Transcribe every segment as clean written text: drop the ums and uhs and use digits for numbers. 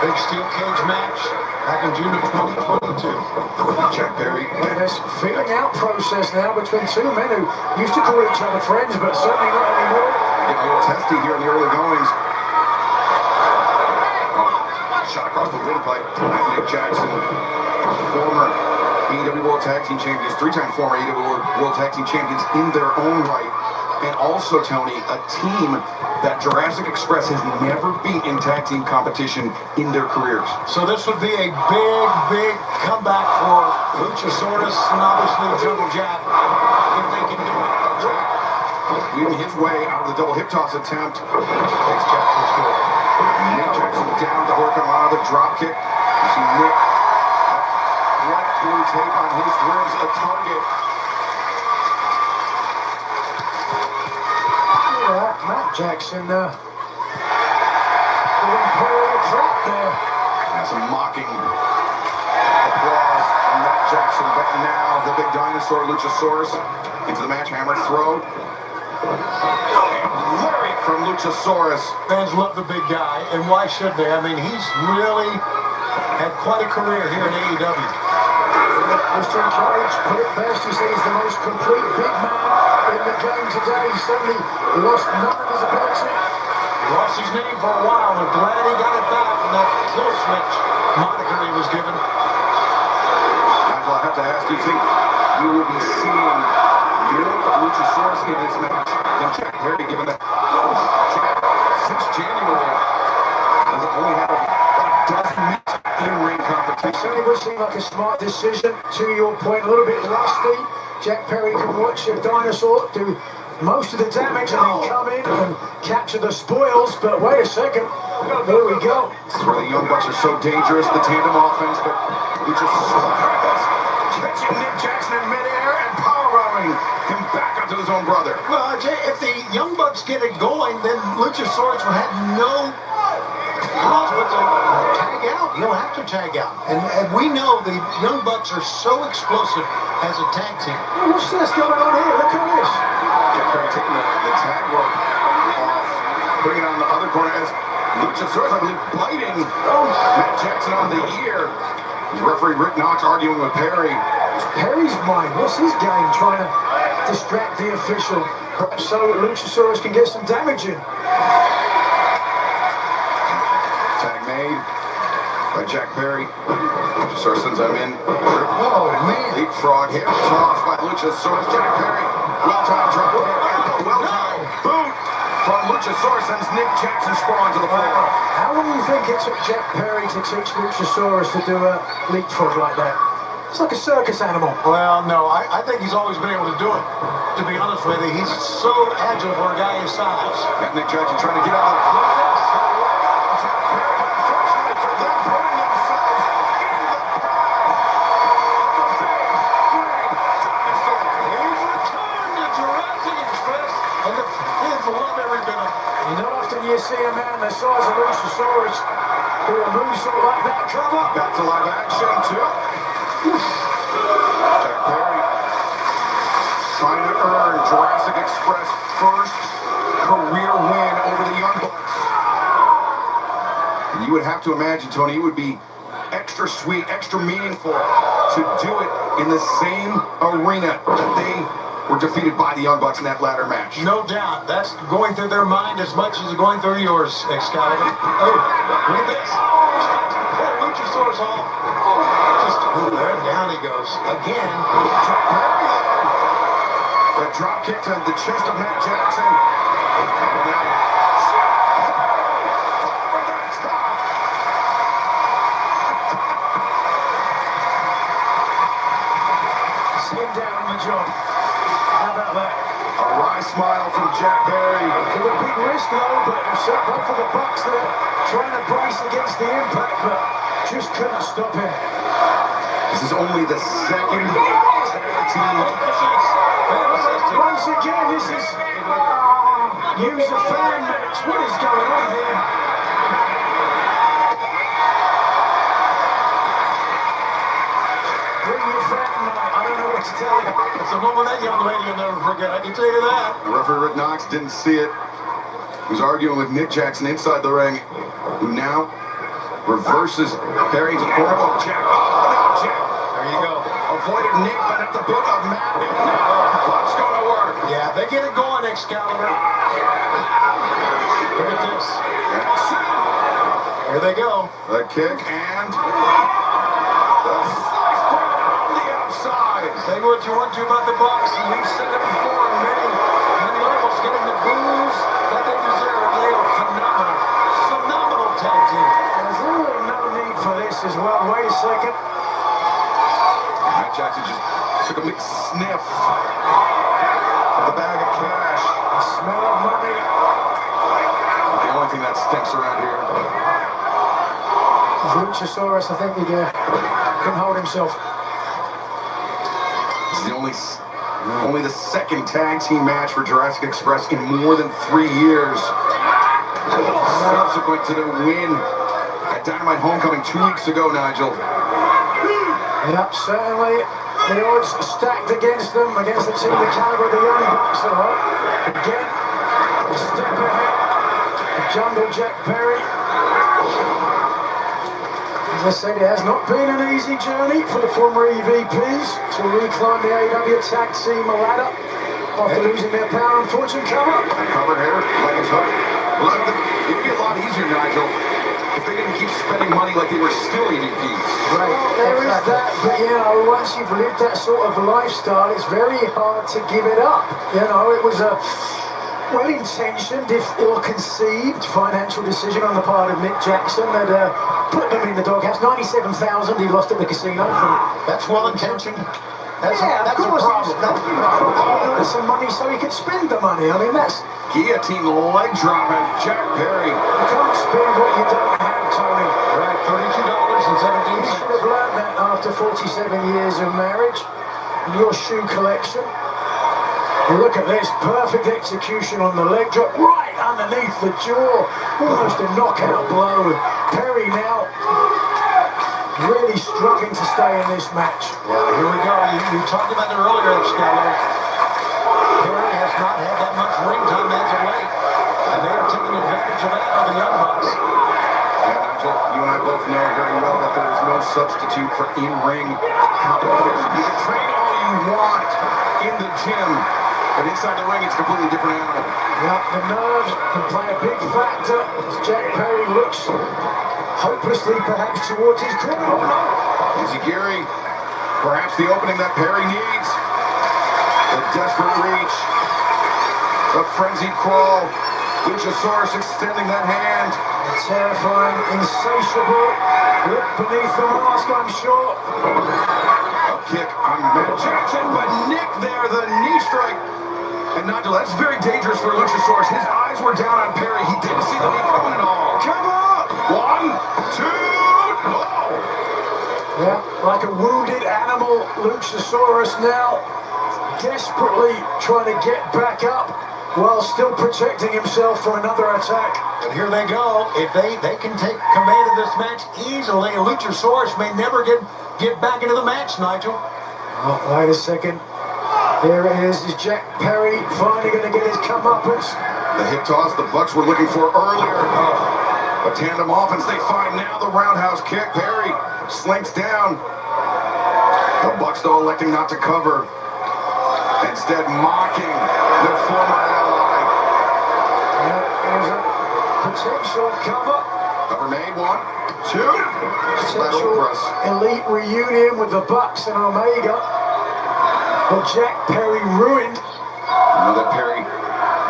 Big steel cage match back in June of 2022. Jack Perry. And there's feeling out process now between two men who used to call each other friends, but certainly not anymore. Getting a little testy here in the early goings. Shot across the windpipe. Nick Jackson, former AEW World Tag Team Champions, three-time former AEW World Tag Team Champions in their own right. And also, Tony, a team that Jurassic Express has never beat in tag team competition in their careers. So this would be a big comeback for Luchasaurus and obviously Jungle Jack if they can do it. Weaving his way out of the double hip toss attempt. Takes Jackson's goal. Nick Jackson down to work on the drop kick. You see Nick, bright blue tape on his ribs, a target. Matt Jackson giving Perry a trap there. That's some mocking applause from Matt Jackson. But now the big dinosaur Luchasaurus into the match hammer throw. And lariat from Luchasaurus. Fans love the big guy, and why should they? I mean, he's really had quite a career here in AEW. Mr. Cage put it best. He said he's the most complete big man in the game today. He certainly lost none of his ability. He lost his name for a while, but glad he got it back in that kill switch moniker he was given. Nigel, I have to ask, do you think we will be seeing more of Luchasaurus in this match than Jack Perry, given that since January doesn't only have a dozen minutes in-ring competition? It certainly would seem like a smart decision. To your point, a little bit rusty. Jack Perry can watch a dinosaur do most of the damage and then come in and capture the spoils. But wait a second, there we go. This is where the Young Bucks are so dangerous, the tandem offense, but Luchasaurus catching Nick Jackson in midair and power-rowing him back onto his own brother. Well, Jay, if the Young Bucks get it going, then Luchasaurus will have no cause but to tag out. He'll have to tag out. And we know the Young Bucks are so explosive as a tag team. Hey, what's this going on here? Look at this. Jack Perry taking the tag rope off, putting it on the other corner as Luchasaurus, I believe, biting Matt Jackson on the ear. Referee Rick Knox arguing with Perry. Perry's mind, what's his game? Trying to distract the official, perhaps so Luchasaurus can get some damage in. Tag made by Jack Perry. Luchasaurus sends him in. Oh, man. Leapfrog hip toss by Luchasaurus. Jack Perry, well-timed drop kick. Well-timed boot from Luchasaurus sends Nick Jackson sprawling to the floor. How long do you think it took Jack Perry to teach Luchasaurus to do a leapfrog like that? It's like a circus animal. Well, no, I think he's always been able to do it. To be honest with you, he's so agile for a guy his size. Got Nick Jackson trying to get out of the You see a man the size of Luchasaurus do a moonsault like that. Cover. Back to live action too. Jack Perry trying to earn Jurassic Express first career win over the Young Bucks. And you would have to imagine, Tony, it would be extra sweet, extra meaningful to do it in the same arena that they were defeated by the Young Bucks in that ladder match. No doubt. That's going through their mind as much as going through yours, Excalibur. Oh, look at this. Pull Luchasaurus off. Just, there, down he goes. Again. The drop kick to the chest of Matt Jackson. Sit down on the job. How about that? A wry smile from Jack Perry. Took a big risk though, but both for the Bucks there, trying to brace against the impact, but just couldn't stop him. This is only the second tag team. Once again, this is use a fan match. What is going on here? Bring your fan night. I don't know what to tell you. It's a moment that young lady will never forget. I can tell you that. Referee Rick Knox didn't see it. He was arguing with Nick Jackson inside the ring, who now reverses Perry to Oracle. Jack. Oh, no, Jack. There you go. Avoided Nick, but at the book of Madden. Now, what's going to work? Yeah, they get it going, Excalibur. Look at this. Here they go. The kick and the slice on the outside. Say what you want to about the Bucks, and we've said it before on many levels, getting the boos that they deserve. They are phenomenal tag team. There's really no need for this as well. Wait a second. Matt Jackson just took a big sniff of the bag of cash. The smell of money. The only thing that stinks around here. Luchasaurus, I think he couldn't hold himself. This is only the second tag team match for Jurassic Express in more than 3 years. Subsequent to the win at Dynamite Homecoming 2 weeks ago, Nigel. Yep, certainly the odds stacked against them, against the team the caliber of the Young Bucks. Again, a step ahead of Jungle Jack Perry. As I said, it has not been an easy journey for the former EVPs to reclimb the AEW tag team ladder after losing their power and fortune cover. Covered here, like it's hooked. It would be a lot easier, Nigel, if they didn't keep spending money like they were still EVPs. Right, there is that, but you know, once you've lived that sort of lifestyle, it's very hard to give it up. You know, it was a well-intentioned, if ill-conceived, financial decision on the part of Nick Jackson that put them in the doghouse. 97,000 he lost at the casino. That's well-intentioned. That's Yeah, a problem. That's a problem. Some money so he could spend the money. I mean, that's... Guillotine leg drop at Jack Perry. You can't spend what you don't have, Tony. Right, $32.17. You should have learned that after 47 years of marriage in your shoe collection. You look at this, perfect execution on the leg drop, right underneath the jaw. Almost a knockout blow. Perry now really struggling to stay in this match. Well, here we go. You talked about it earlier, Excalibur. Perry has not had that much ring time as of late. And they are taking advantage of that of the Young Bucks. Yeah, Nigel, you and I both know very well that there is no substitute for in-ring competition. You can train all you want in the gym, but inside the ring, it's a completely different animal. Yeah, the nerves can play a big factor as Jack Perry looks hopelessly perhaps towards his corner. Oh no! Izagiri, perhaps the opening that Perry needs. The desperate reach. The frenzied crawl. Luchasaurus extending that hand. A terrifying, insatiable look beneath the mask, I'm sure. A kick on Matt Jackson, but Nick there, the knee strike. And Nigel, that's very dangerous for Luchasaurus. His eyes were down on Perry. He didn't see the knee coming at all. Come on! 1, 2, oh! Yeah, like a wounded animal, Luchasaurus now desperately trying to get back up while still protecting himself from another attack. And here they go. If they can take command of this match easily, Luchasaurus may never get back into the match, Nigel. Oh, wait a second. Here it is Jack Perry finally going to get his comeuppance. The hip toss the Bucks were looking for earlier. A tandem offense they find now. The roundhouse kick. Perry slinks down. The Bucks, though, electing not to cover. Instead, mocking their former ally. Yeah, there's a potential cover. Cover made. 1, 2. Potential Lateral press. elite reunion with the Bucks and Omega. But Jack Perry ruined. I know that Perry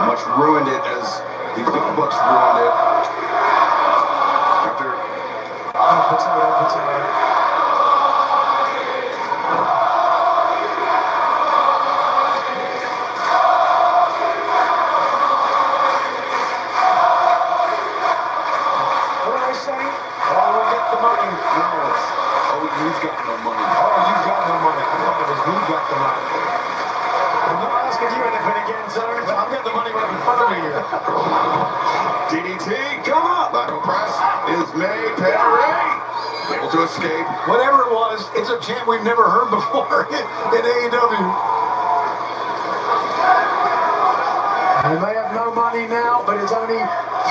much ruined it as the Young Bucks ruined it. After Potato. What are they saying? Oh, we got the money. no, it's, oh, you've got no money. Oh, you've got no money. I thought it was we got the money. I'm not asking you anything again, Tony. I've got the money right in front of me here. DDT, come on! Lateral press is made. Perry able to escape. Whatever it was, it's a chant we've never heard before in AEW. They may have no money now, but it's only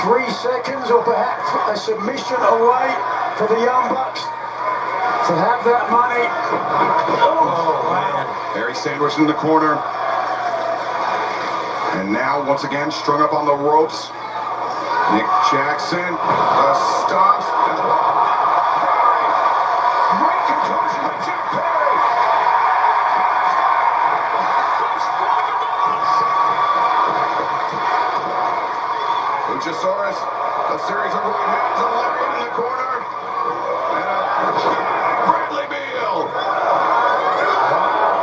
3 seconds or perhaps a submission away for the Young Bucks to have that money. Oh, man. Barry sandwiched in the corner. And now, once again, strung up on the ropes. Nick Jackson stops. Great composure by Jack Perry. Luchasaurus, a series of right hands and lariat in the corner. And Bradley Beal.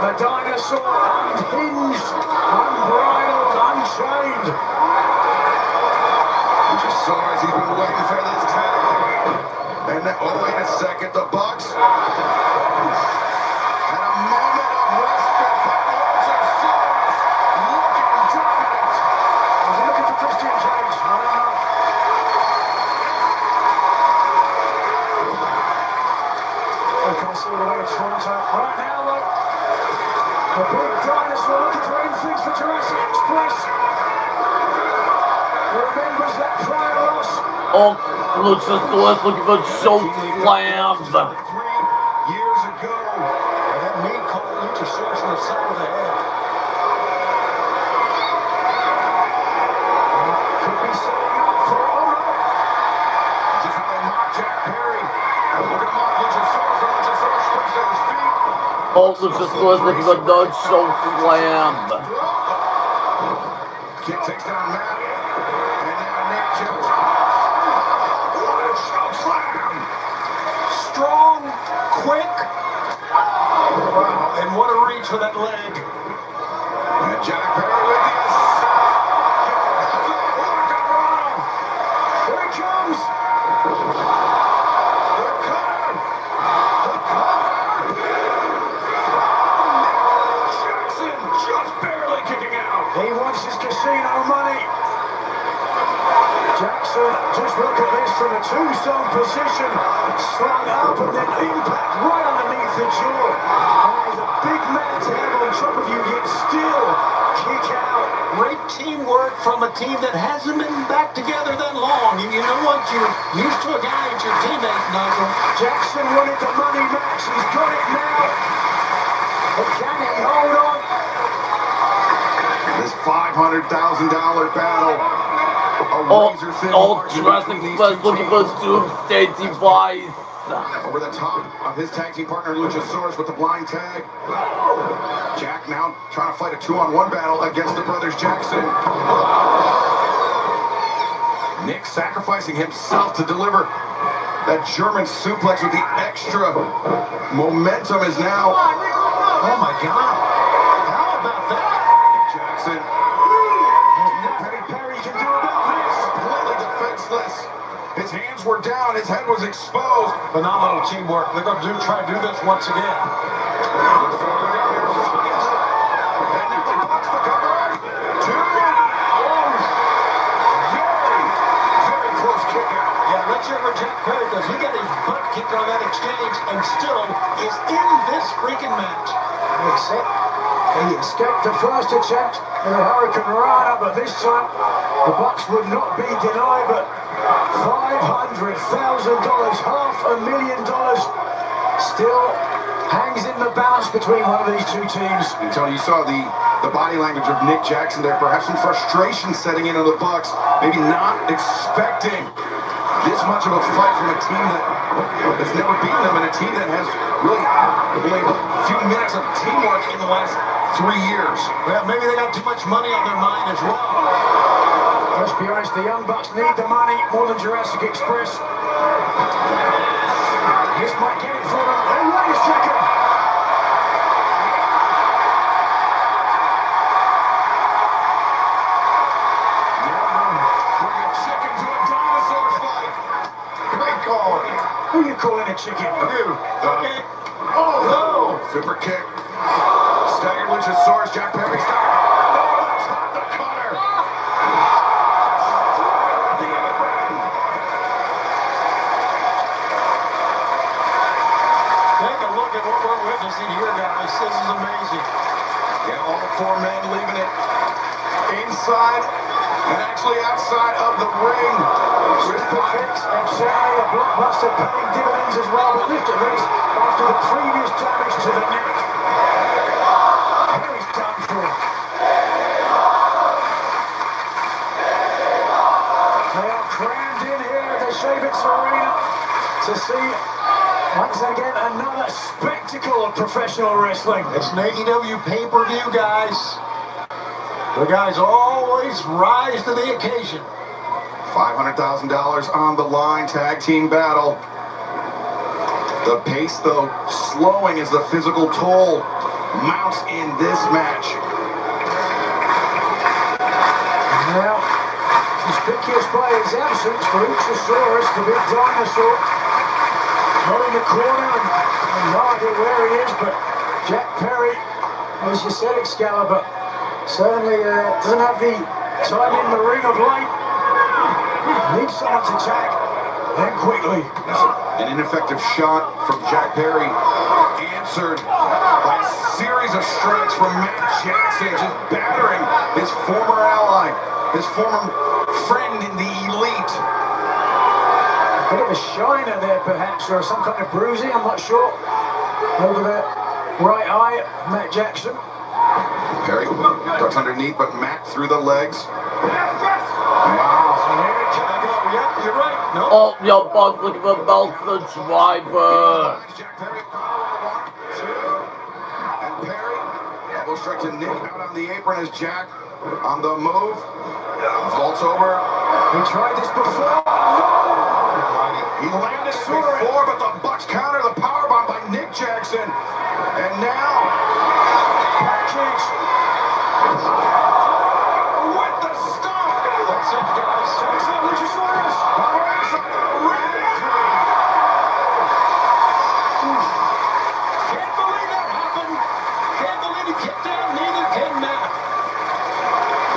The dinosaur unhinged, unbridled, unchained. Luchasaurus, he's been waiting for this tag. And oh, wait a second, the Bucks. And a moment of respite by Luchasaurus. Looking dominant. Was he looking for Christian Cage? I don't know. Okay, I see the way of Toronto. Right now, look. The big dinosaur looking for anything for Jurassic Express. Remembers that prior loss. Oh, Luchasaurus looking for choke slam. 3 years ago. That knee caught Luchasaurus on the side of the head. Could be setting up for Ono. Just how they mock Jack Perry. Look at him mock Luchasaurus. And Luchasaurus springs to his feet. Oh, Luchasaurus looking for no choke slam. Kick takes down Matt. And now Nick Jackson. What a choke slam! Strong, quick. Wow, and what a reach for that leg. And Jack Perry with the assist. Here he comes. The cutter. The cover. Nick Jackson just barely kicking out. He wants his casino money. Jackson, just look at this from a tombstone position, slung up and then impact right underneath the jaw. And he's a big man to have on top of you, yet still kick out. Great teamwork from a team that hasn't been back together that long. You know what? You're used to a guy as your teammate, Nigel. Jackson wanted the money match. He's got it now. But can he hold on? This $500,000 battle. Oh, Jurassic Express looking for Doomsday Device. Over the top of his tag team partner Luchasaurus with the blind tag. Jack now trying to fight a 2-on-1 battle against the brothers Jackson. Nick sacrificing himself to deliver that German suplex with the extra momentum is now. Oh my God. How about that? Nick Jackson. Perry can do about this. Completely defenseless. His hands were down, his head was exposed. Phenomenal teamwork. They're going to try to do this once again. And now the Bucks the cover. 2. Very close kick out. Yeah, let's hear what Jack Perry does. He got his butt kicked on that exchange and still is in this freaking match. Except he escaped the first attempt with a Hurricane Rana, but this time the Bucks would not be denied, but $500,000, $500,000 still hangs in the balance between one of these two teams. And Tony, you saw the body language of Nick Jackson there, perhaps some frustration setting in on the Bucks, maybe not expecting this much of a fight from a team that has never beaten them, and a team that has really only a few minutes of teamwork in the last 3 years. Well, maybe they got too much money on their mind as well. Let's be honest, the Young Bucks need the money more than Jurassic Express. This might get it for them. Oh, wait a second. Bring a chicken to a dinosaur fight. Great call. Who are you calling a chicken? You. Okay. Oh, no. Super kick. Staggered Luchasaurus. Jack Perry staggered. Oh, the top, the cutter. The other end. Take a look at what we're witnessing here, guys. This is amazing. Yeah, all 4 men leaving it inside and actually outside of the ring with quick fix, and certainly a blockbuster paying dividends as well, but look at this, after the previous damage to the neck. Perry's done for. They are crammed in here at the Shavitz Arena to see, once again, another spectacle of professional wrestling. It's an AEW pay-per-view, guys. The guys always rise to the occasion. $500,000 on the line, tag team battle. The pace, though, slowing as the physical toll mounts in this match. Now, conspicuous by his absence for Luchasaurus, the big dinosaur. Not in the corner, and no idea where he is, but Jack Perry, as you said, Excalibur, certainly doesn't have the time in the ring of late. Needs someone to tag, and quickly. An ineffective shot from Jack Perry, answered by a series of strikes from Matt Jackson, just battering his former ally, his former friend in the Elite. A bit of a shiner there, perhaps, or some kind of bruising, I'm not sure. Over the right eye, Matt Jackson. Perry ducks underneath, but Matt through the legs. Yep, you're right. No. Oh, Young Bucks looking for Meltzer Driver. Jack Perry, 1, 2, and Perry. Elbow strike to Nick out on the apron as Jack on the move. Vaults over. He tried this before. He landed it before, but the Bucks counter the powerbomb by Nick Jackson. And now, Package. with the stomp. That's it, guys. Jackson, Luchasaurus. Powers on the ring. Can't believe that happened. Can't believe he kicked out. Neither can Matt.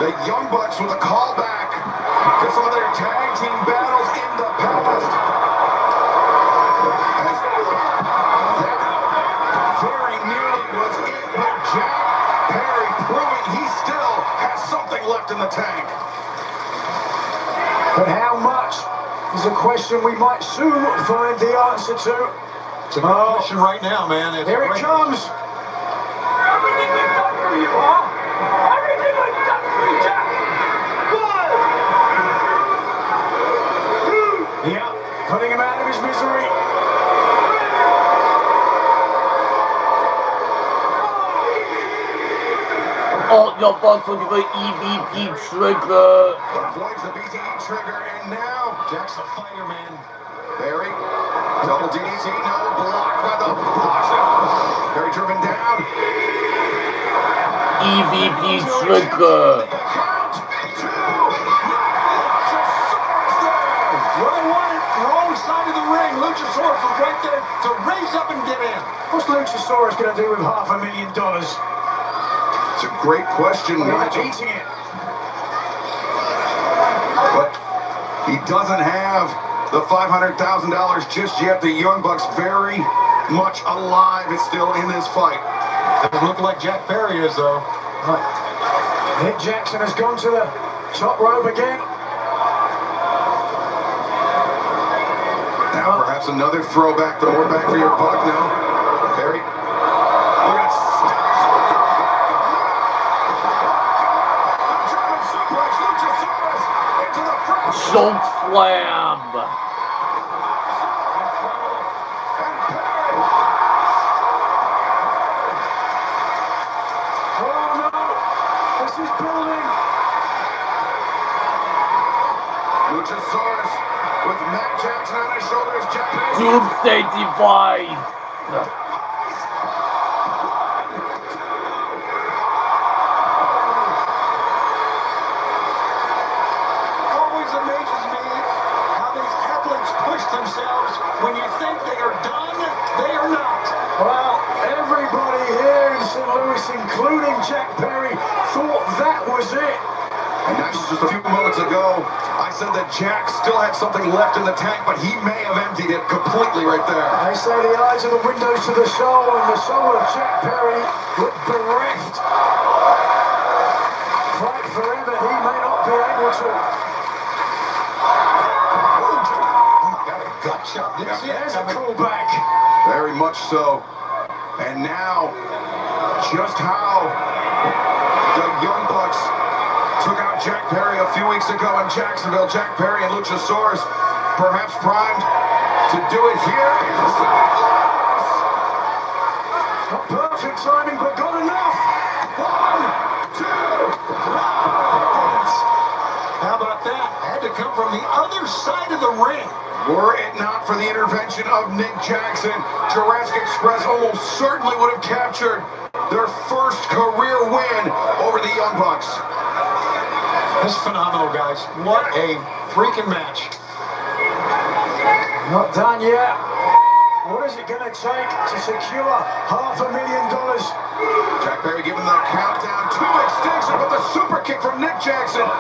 The Young Bucks with a callback to some of their tag team battles in the past. As that very nearly was it, but Jack Perry proving he still has something left in the tank. But how much is a question we might soon find the answer to. It's a good question right now, man. It's Here it right- comes. Everything I've done for you, huh? Everything I've done for you, Jack! Good! Yeah, putting him out of his misery. Oh, Young Bucks looking for EVP Trigger. Avoids the BTE trigger, and now Jack's a fighter, man. Perry, double DDT, no, blocked by the boxer. Perry driven down. EVP Trigger. Count, 2, Luchasaurus there. What I wanted, wrong side of the ring. Luchasaurus was right there to raise up and get in. What's Luchasaurus going to do with $500,000? It's a great question, They're Nigel, eating it. but he doesn't have the $500,000 just yet. The Young Bucks very much alive and still in this fight. Doesn't look like Jack Perry is, though. Nick Jackson has gone to the top rope again. Now perhaps another throwback, the more bang for your buck now. Perry, look at German suplex, Luchasaurus into the front. Choke slam. And Perry, Oh no! This is building. Luchasaurus with Matt Jackson on his shoulders. Jack Perry. Doomsday Device. Always amazes me how these athletes push themselves. When you think they are done, they are not. Well, everybody here in St. Louis, including Jack Perry, thought that was it. And that's just a few moments ago, I said that Jack still had something left in the tank, but he may have emptied it completely right there. They say the eyes are the windows to the soul, and the soul of Jack Perry looked bereft. Fight forever, he may not be able to. Ooh, shot. Didn't see it There's a coming. callback. Very much so. And now, just how the Young Bucks took out Jack Perry a few weeks ago in Jacksonville. Jack Perry and Luchasaurus perhaps primed to do it here. Not perfect timing, but good enough. 1, 2, How about that? Had to come from the other side of the ring. Were it not for the intervention of Nick Jackson, Jurassic Express almost certainly would have captured their first career win over the Young Bucks. This is phenomenal, guys. What a freaking match. Not done yet. What is it going to take to secure $500,000? Jack Perry giving the countdown, too extensive with the super kick from Nick Jackson. 15%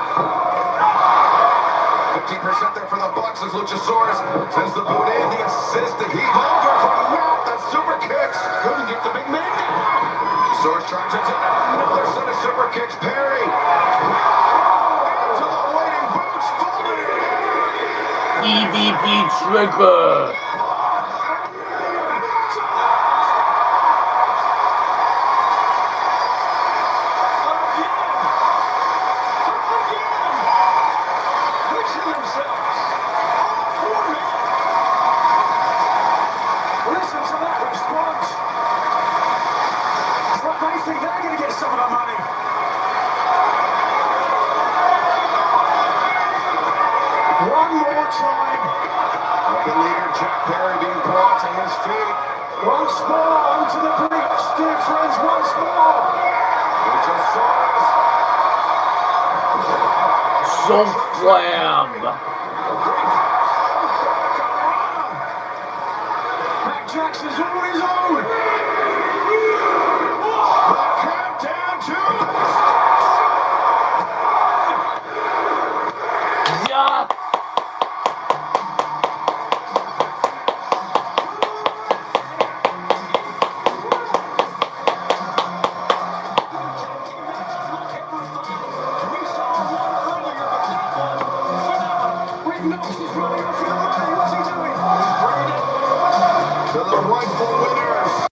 there for the Bucks as Luchasaurus sends the boot in, the assist, and heave over from Matt. That super kicks. Couldn't get the big man down. Source charges in another set of super kicks. Perry into the waiting boots, folded it in. EVP trigger. Listen to that response. It's like they think they're going to get some of the money. One more time. The leader, Jack Perry, being brought to his feet. Once more onto the beach, dear friends, once more. Luchasaurus. Choke slam. Matt Jackson's all his own. The countdown to Yeah. Rick Knox is running off in the money. What's he doing? to the rightful